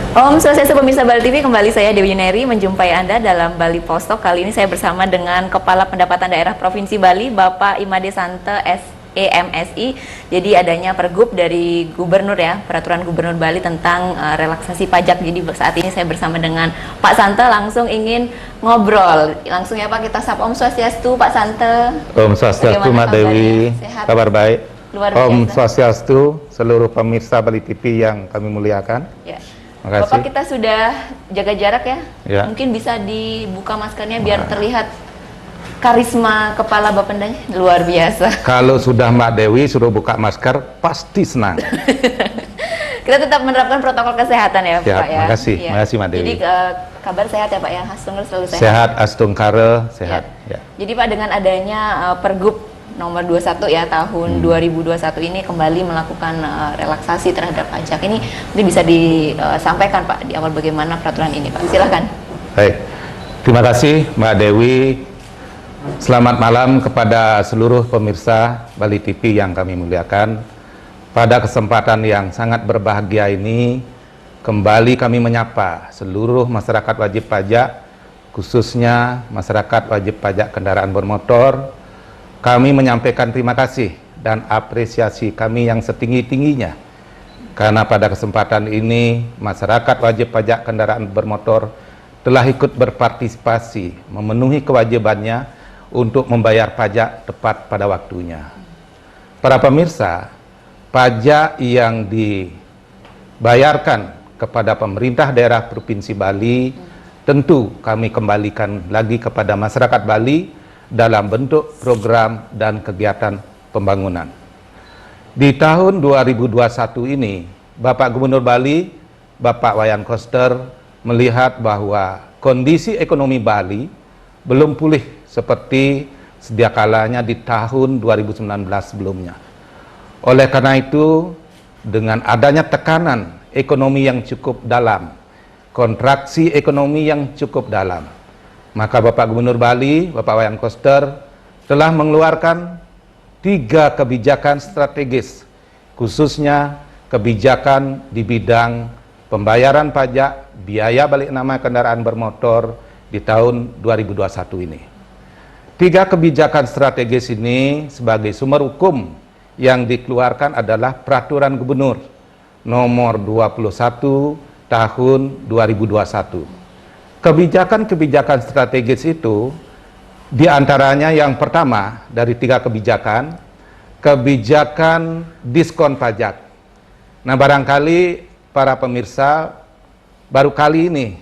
Om Swastiastu pemirsa Bali TV, kembali saya Dewi Yuneri menjumpai Anda dalam Bali Postok. Kali ini saya bersama dengan Kepala Pendapatan Daerah Provinsi Bali, Bapak Imade Sante SEMSI. Jadi adanya pergub dari Gubernur ya, Peraturan Gubernur Bali tentang relaksasi pajak. Jadi saat ini saya bersama dengan Pak Sante, langsung ingin ngobrol. Langsung ya Pak, kita sapa. Om Swastiastu Pak Sante. Om Swastiastu Mbak Dewi, sehat? kabar baik. Luar Om biasa. Swastiastu seluruh pemirsa Bali TV yang kami muliakan. Ya. Terima kasih. Bapak, kita sudah jaga jarak ya? Ya. Mungkin bisa dibuka maskernya biar terlihat karisma kepala Bapendanya luar biasa. Kalau sudah Mbak Dewi suruh buka masker, pasti senang. Kita tetap menerapkan protokol kesehatan ya, Siap, Pak ya. makasih. Iya. Makasih, Mbak Dewi. Jadi kabar sehat ya Pak ya, Hastungur selalu sehat. Sehat, Astungkare, sehat. Ya. Ya. Jadi Pak, dengan adanya Pergub nomor 21 ya tahun 2021 ini kembali melakukan relaksasi terhadap pajak. Ini mungkin bisa disampaikan Pak di awal bagaimana peraturan ini Pak. Silakan. Baik, terima kasih Mbak Dewi. Selamat malam kepada seluruh pemirsa Bali TV yang kami muliakan. Pada kesempatan yang sangat berbahagia ini, kembali kami menyapa seluruh masyarakat wajib pajak, khususnya masyarakat wajib pajak kendaraan bermotor. Kami menyampaikan terima kasih dan apresiasi kami yang setinggi-tingginya, karena pada kesempatan ini masyarakat wajib pajak kendaraan bermotor telah ikut berpartisipasi memenuhi kewajibannya untuk membayar pajak tepat pada waktunya. Para pemirsa, pajak yang dibayarkan kepada pemerintah daerah Provinsi Bali tentu kami kembalikan lagi kepada masyarakat Bali dalam bentuk program dan kegiatan pembangunan. Di tahun 2021 ini, Bapak Gubernur Bali, Bapak Wayan Koster, melihat bahwa kondisi ekonomi Bali belum pulih seperti sedia kalanya di tahun 2019 sebelumnya. Oleh karena itu, dengan adanya tekanan ekonomi yang cukup dalam, kontraksi ekonomi yang cukup dalam, maka Bapak Gubernur Bali, Bapak Wayan Koster, telah mengeluarkan 3 kebijakan strategis, khususnya kebijakan di bidang pembayaran pajak, biaya balik nama kendaraan bermotor di tahun 2021 ini. 3 kebijakan strategis ini sebagai sumber hukum yang dikeluarkan adalah Peraturan Gubernur nomor 21 tahun 2021. Kebijakan-kebijakan strategis itu diantaranya yang pertama dari 3 kebijakan, kebijakan diskon pajak. Nah, barangkali para pemirsa baru kali ini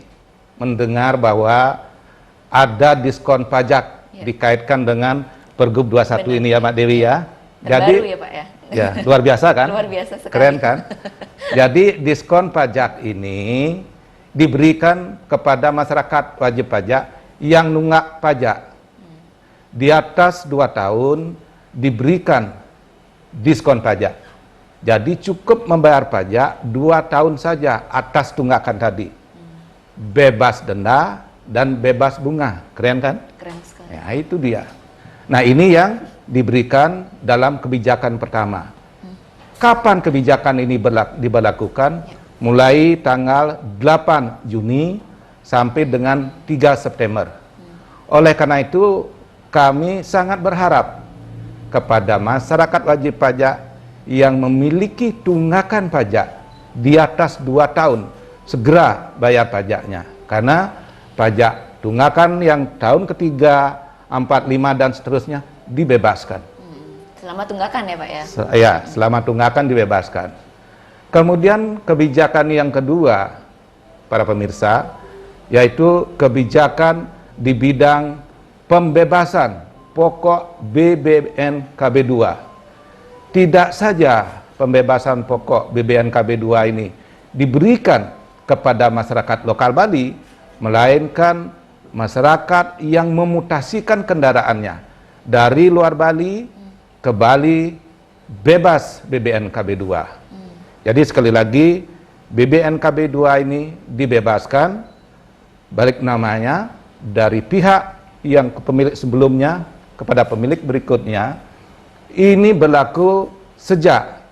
mendengar bahwa ada diskon pajak dikaitkan dengan Pergub 21 ini ya Mbak Dewi ya. Terbaru ya Pak ya. Ya, luar biasa kan? Luar biasa sekali. Keren kan? Jadi diskon pajak ini diberikan kepada masyarakat wajib pajak yang nunggak pajak di atas 2 tahun, diberikan diskon pajak. Jadi cukup membayar pajak 2 tahun saja atas tunggakan tadi, bebas denda dan bebas bunga. Keren kan? Keren sekali. Ya, itu dia. Nah, ini yang diberikan dalam kebijakan pertama. Kapan kebijakan ini diberlakukan? Mulai tanggal 8 Juni sampai dengan 3 September. Oleh karena itu, kami sangat berharap kepada masyarakat wajib pajak yang memiliki tunggakan pajak di atas 2 tahun, segera bayar pajaknya. Karena pajak tunggakan yang tahun ketiga, 4, 5, dan seterusnya dibebaskan. Selama tunggakan ya Pak ya? Ya, selama tunggakan dibebaskan. Kemudian kebijakan yang kedua, para pemirsa, yaitu kebijakan di bidang pembebasan pokok BBN KB2. Tidak saja pembebasan pokok BBN KB2 ini diberikan kepada masyarakat lokal Bali, melainkan masyarakat yang memutasikan kendaraannya dari luar Bali ke Bali bebas BBN KB2. Jadi sekali lagi, BBN KB2 ini dibebaskan, balik namanya, dari pihak yang pemilik sebelumnya kepada pemilik berikutnya. Ini berlaku sejak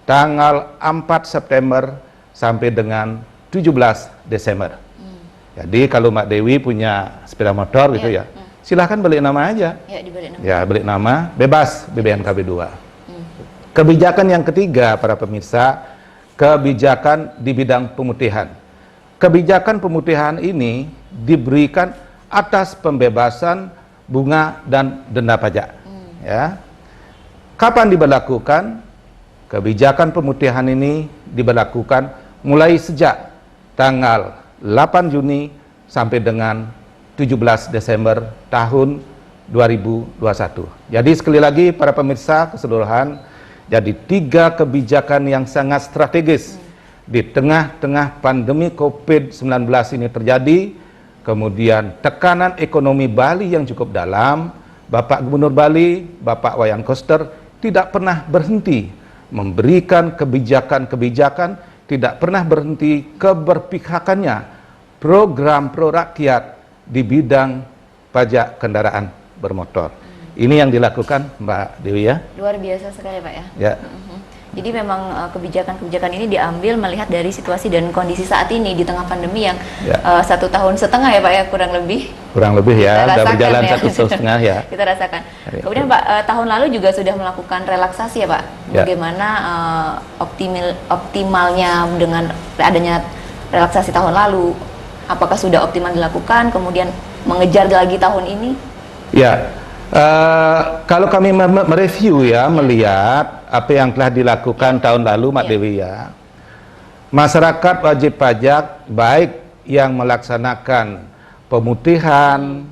tanggal 4 September sampai dengan 17 Desember. Jadi kalau Mbak Dewi punya sepeda motor gitu ya, silahkan balik nama aja. Ya, dibalik nama. Ya, balik nama, bebas BBNKB 2. Kebijakan yang ketiga, para pemirsa, kebijakan di bidang pemutihan. Kebijakan pemutihan ini diberikan atas pembebasan bunga dan denda pajak. Ya. Kapan diberlakukan? Kebijakan pemutihan ini diberlakukan mulai sejak tanggal 8 Juni sampai dengan 17 Desember tahun 2021. Jadi sekali lagi para pemirsa keseluruhan, jadi 3 kebijakan yang sangat strategis di tengah-tengah pandemi COVID-19 ini terjadi, kemudian tekanan ekonomi Bali yang cukup dalam. Bapak Gubernur Bali, Bapak Wayan Koster tidak pernah berhenti memberikan kebijakan-kebijakan, tidak pernah berhenti keberpihakannya program pro rakyat di bidang pajak kendaraan bermotor. Ini yang dilakukan Mbak Dewi ya. Luar biasa sekali Pak ya. Ya. Jadi memang kebijakan-kebijakan ini diambil melihat dari situasi dan kondisi saat ini di tengah pandemi yang 1,5 tahun ya Pak ya, kurang lebih. Kurang lebih ya, Kita udah berjalan ya. 1,5 tahun ya. Kita rasakan. Kemudian Pak, tahun lalu juga sudah melakukan relaksasi ya Pak. Bagaimana optimalnya dengan adanya relaksasi tahun lalu? Apakah sudah optimal dilakukan? Kemudian mengejar lagi tahun ini? Ya, kalau kami mereview ya, melihat apa yang telah dilakukan tahun lalu, Mbak Dewi ya, masyarakat wajib pajak baik yang melaksanakan pemutihan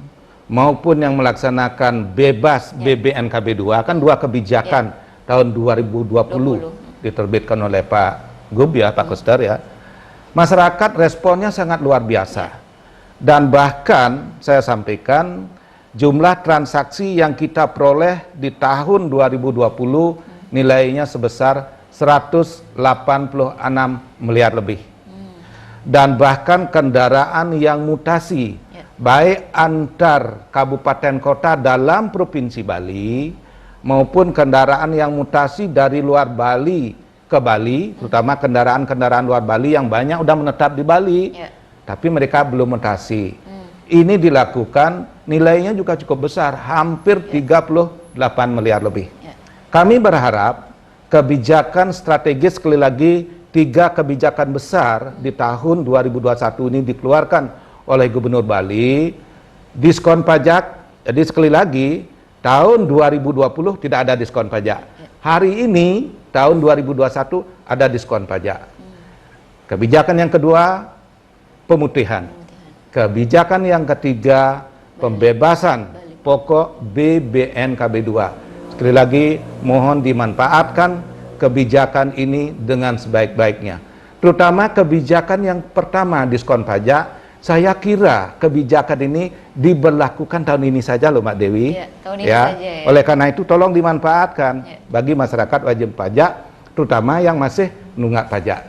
maupun yang melaksanakan bebas BBNKB 2, kan 2 kebijakan tahun 2020 diterbitkan oleh Pak Gub ya, Pak Koster ya. Masyarakat responnya sangat luar biasa, dan bahkan saya sampaikan jumlah transaksi yang kita peroleh di tahun 2020 nilainya sebesar 186 miliar lebih. Dan bahkan kendaraan yang mutasi baik antar kabupaten kota dalam Provinsi Bali maupun kendaraan yang mutasi dari luar Bali ke Bali, terutama kendaraan-kendaraan luar Bali yang banyak udah menetap di Bali, tapi mereka belum mutasi. Ini dilakukan, nilainya juga cukup besar, hampir 38 miliar lebih. Kami berharap kebijakan strategis, sekali lagi 3 kebijakan besar di tahun 2021 ini dikeluarkan oleh Gubernur Bali. Diskon pajak, jadi sekali lagi tahun 2020 tidak ada diskon pajak. Hari ini tahun 2021 ada diskon pajak. Kebijakan yang kedua, pemutihan. Kebijakan yang ketiga, pembebasan pokok BBNKB 2. Sekali lagi, mohon dimanfaatkan kebijakan ini dengan sebaik-baiknya. Terutama kebijakan yang pertama, diskon pajak, saya kira kebijakan ini diberlakukan tahun ini saja loh Mbak Dewi. Tahun ini saja ya. Oleh karena itu tolong dimanfaatkan bagi masyarakat wajib pajak, terutama yang masih nunggak pajak.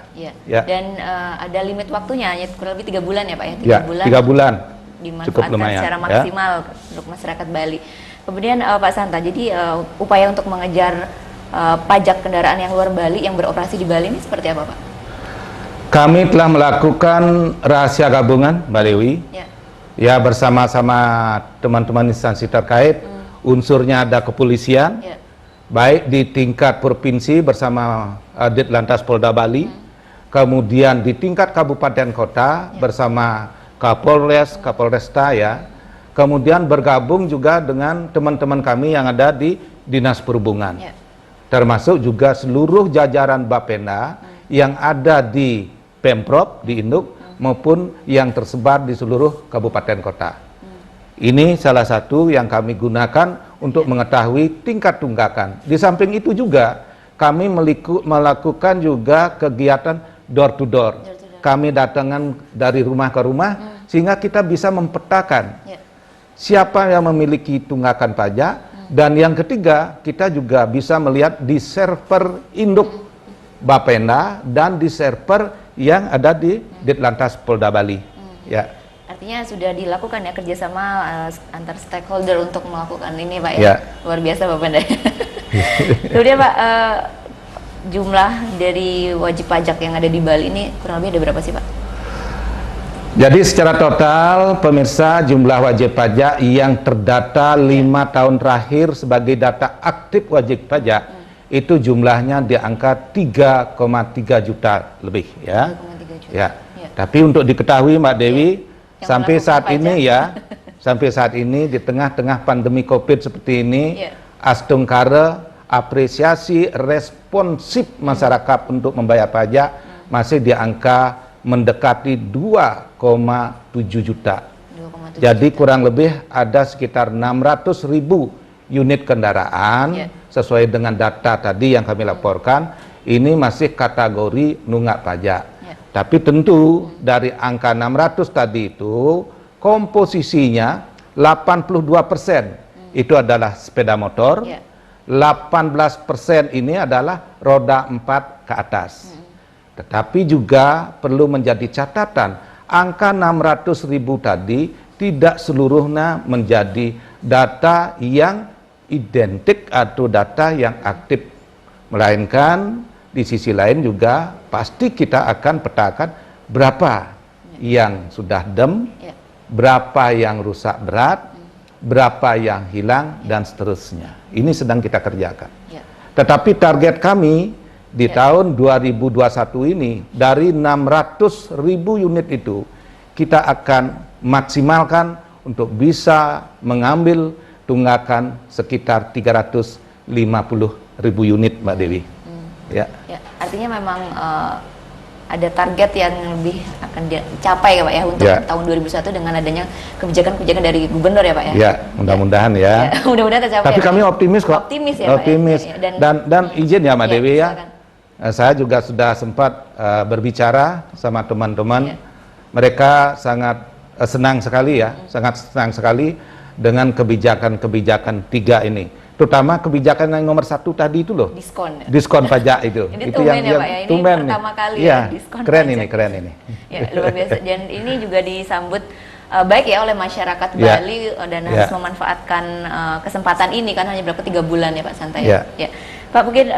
Dan ada limit waktunya, kurang lebih 3 bulan ya Pak ya? 3 bulan. 3 bulan. Cukup Dimanfaatkan lumayan, secara maksimal untuk masyarakat Bali. Kemudian Pak Santa, jadi upaya untuk mengejar pajak kendaraan yang luar Bali yang beroperasi di Bali ini seperti apa Pak? Kami telah melakukan rahasia gabungan Mbak Dewi, ya bersama-sama teman-teman instansi terkait, unsurnya ada kepolisian, baik di tingkat provinsi bersama Ditlantas Polda Bali, kemudian di tingkat kabupaten kota bersama Kapolres, Kapolresta ya, kemudian bergabung juga dengan teman-teman kami yang ada di Dinas Perhubungan, termasuk juga seluruh jajaran Bapenda yang ada di Pemprov, di Induk, maupun yang tersebar di seluruh kabupaten kota. Ini salah satu yang kami gunakan untuk mengetahui tingkat tunggakan. Di samping itu juga kami melakukan juga kegiatan door to door. Kami datangan dari rumah ke rumah sehingga kita bisa mempetakan siapa yang memiliki tunggakan pajak, dan yang ketiga kita juga bisa melihat di server induk Bapenda dan di server yang ada di Ditlantas Polda Bali. Artinya sudah dilakukan ya kerjasama antar stakeholder untuk melakukan ini Pak ya. Luar biasa Bapenda. Kemudian Pak, jumlah dari wajib pajak yang ada di Bali ini kurang lebih ada berapa sih Pak? Jadi secara total pemirsa jumlah wajib pajak yang terdata 5 tahun terakhir sebagai data aktif wajib pajak itu jumlahnya di angka 3,3 juta lebih ya. 3,3 juta. Ya. Ya. Tapi untuk diketahui Mbak Dewi Yang sampai melakukan saat pajak. ini ya, sampai saat ini di tengah-tengah pandemi Covid seperti ini, Ya. Astungkara apresiasi responsif masyarakat untuk membayar pajak masih di angka mendekati 2,7 juta. 2,7 Jadi juta. kurang lebih ada sekitar 600.000 unit kendaraan sesuai dengan data tadi yang kami laporkan, ini masih kategori nunggak pajak. Ya. Tapi tentu dari angka 600 tadi itu komposisinya 82% itu adalah sepeda motor, Ya. 18% ini adalah roda 4 ke atas. Tetapi juga perlu menjadi catatan, angka 600.000 tadi tidak seluruhnya menjadi data yang identik atau data yang aktif. Melainkan di sisi lain juga pasti kita akan petakan berapa yang sudah dem, Ya. berapa yang rusak berat, berapa yang hilang, dan seterusnya. Ini sedang kita kerjakan. Ya. Tetapi target kami di tahun 2021 ini dari 600.000 unit itu kita akan maksimalkan untuk bisa mengambil tunggakan sekitar 350.000 unit, Mbak Dewi. Ya. Ya, artinya memang ada target yang lebih akan dicapai ya Pak ya untuk Ya. tahun 2021 dengan adanya kebijakan-kebijakan dari gubernur ya Pak ya. Ya, mudah-mudahan ya. Ya, mudah-mudahan tercapai. Tapi ya, kami Pak. optimis kok. Optimis ya Pak. Optimis. Ya, Dan izin ya Mbak Ya, Dewi ya. silakan. Saya juga sudah sempat berbicara sama teman-teman. Ya. Mereka sangat senang sekali ya, sangat senang sekali dengan kebijakan-kebijakan 3 ini. Terutama kebijakan yang nomor 1 tadi itu loh. Diskon. Ya. Diskon pajak itu. Ini Itu tumben ya, Pak, ya. Ini tumben nih. pertama kali Iya, ya, diskon keren pajak. ini, keren ini. Ya, luar biasa. Dan ini juga disambut baik ya oleh masyarakat Ya. Bali dan Ya. harus memanfaatkan kesempatan ini kan hanya berapa 3 bulan ya Pak Santai. Ya. Ya. Pak mungkin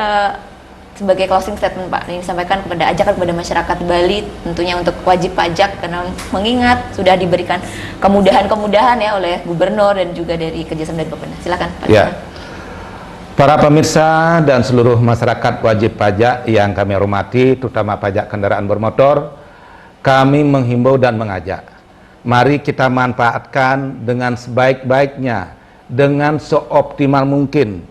sebagai closing statement Pak ini disampaikan kepada ajakan kepada masyarakat Bali tentunya untuk wajib pajak karena mengingat sudah diberikan kemudahan-kemudahan ya oleh gubernur dan juga dari kerjasama dari Bappenas. Silakan Pak. Ya. Para pemirsa dan seluruh masyarakat wajib pajak yang kami hormati, terutama pajak kendaraan bermotor, kami menghimbau dan mengajak. Mari kita manfaatkan dengan sebaik-baiknya, dengan seoptimal mungkin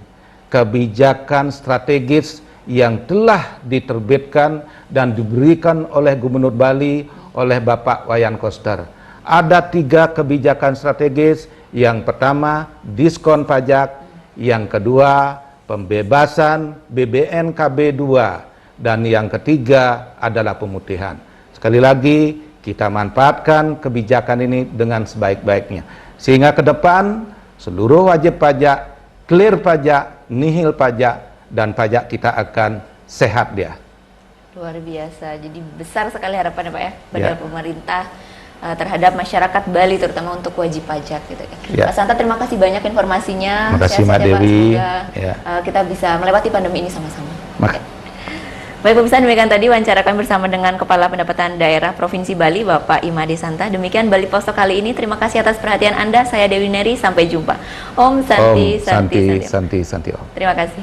kebijakan strategis yang telah diterbitkan dan diberikan oleh Gubernur Bali, oleh Bapak Wayan Koster. Ada 3 kebijakan strategis. Yang pertama, diskon pajak. Yang kedua, pembebasan BBNKB 2. Dan yang ketiga adalah pemutihan. Sekali lagi, kita manfaatkan kebijakan ini dengan sebaik-baiknya. Sehingga ke depan, seluruh wajib pajak, clear pajak, nihil pajak, dan pajak kita akan sehat dia. Luar biasa. Jadi besar sekali harapan ya Pak ya pada Ya. pemerintah terhadap masyarakat Bali terutama untuk wajib pajak gitu kan. Ya. Pak Santa terima kasih banyak informasinya. Terima kasih, Sehat Mbak saja, Pak. Dewi. Semoga Ya. kita bisa melewati pandemi ini sama-sama. Mak- Ya. Baik pemirsa, demikian tadi wawancara kami bersama dengan Kepala Pendapatan Daerah Provinsi Bali Bapak Imade Santa. Demikian Bali Posto kali ini. Terima kasih atas perhatian Anda. Saya Dewi Neri. Sampai jumpa. Om Santi Om Santi. Santi Om. Terima kasih.